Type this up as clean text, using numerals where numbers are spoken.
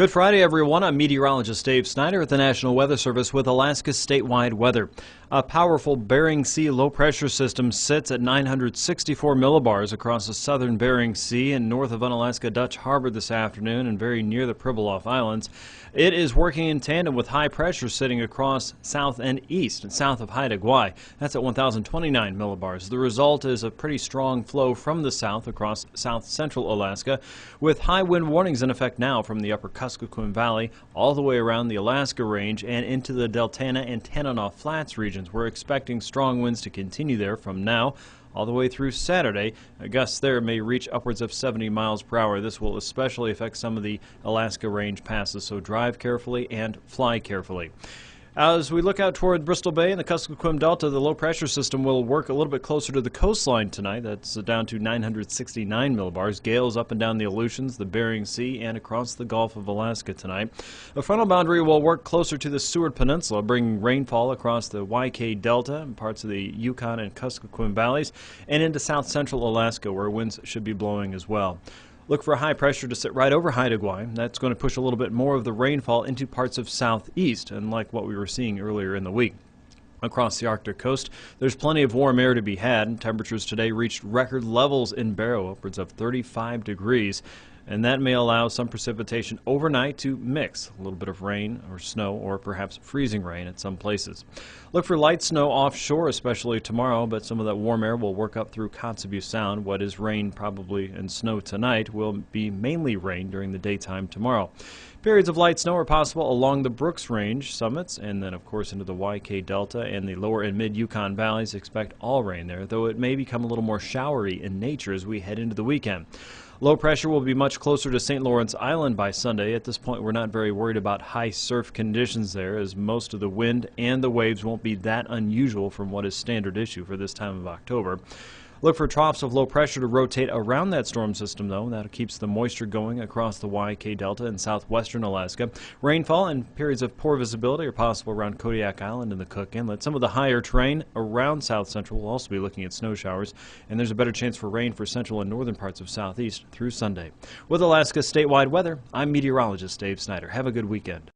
Good Friday, everyone. I'm meteorologist Dave Snyder at the National Weather Service with Alaska's statewide weather. A powerful Bering Sea low-pressure system sits at 964 millibars across the southern Bering Sea and north of Unalaska Dutch Harbor this afternoon and very near the Pribilof Islands. It is working in tandem with high pressure sitting across south and east and south of Haida Gwaii. That's at 1,029 millibars. The result is a pretty strong flow from the south across south-central Alaska, with high wind warnings in effect now from the upper Kuskokwim Valley all the way around the Alaska Range and into the Deltana and Tanana Flats regions. We're expecting strong winds to continue there from now all the way through Saturday. Gusts there may reach upwards of 70 miles per hour. This will especially affect some of the Alaska Range passes, so drive carefully and fly carefully. As we look out toward Bristol Bay and the Kuskokwim Delta, the low-pressure system will work a little bit closer to the coastline tonight. That's down to 969 millibars. Gales up and down the Aleutians, the Bering Sea, and across the Gulf of Alaska tonight. The frontal boundary will work closer to the Seward Peninsula, bringing rainfall across the YK Delta and parts of the Yukon and Kuskokwim Valleys, and into south-central Alaska, where winds should be blowing as well. Look for high pressure to sit right over Haida Gwaii. That's going to push a little bit more of the rainfall into parts of southeast, unlike what we were seeing earlier in the week. Across the Arctic coast, there's plenty of warm air to be had. Temperatures today reached record levels in Barrow, upwards of 35 degrees. And that may allow some precipitation overnight to mix a little bit of rain or snow or perhaps freezing rain at some places. Look for light snow offshore, especially tomorrow, but some of that warm air will work up through Kotzebue Sound. What is rain probably and snow tonight will be mainly rain during the daytime tomorrow. Periods of light snow are possible along the Brooks Range summits and then, of course, into the YK Delta and the lower and mid-Yukon valleys. Expect all rain there, though it may become a little more showery in nature as we head into the weekend. Low pressure will be much closer to St. Lawrence Island by Sunday. At this point, we're not very worried about high surf conditions there, as most of the wind and the waves won't be that unusual from what is standard issue for this time of October. Look for troughs of low pressure to rotate around that storm system, though. That keeps the moisture going across the YK Delta and southwestern Alaska. Rainfall and periods of poor visibility are possible around Kodiak Island and the Cook Inlet. Some of the higher terrain around south central will also be looking at snow showers, and there's a better chance for rain for central and northern parts of southeast through Sunday. With Alaska's statewide weather, I'm meteorologist Dave Snyder. Have a good weekend.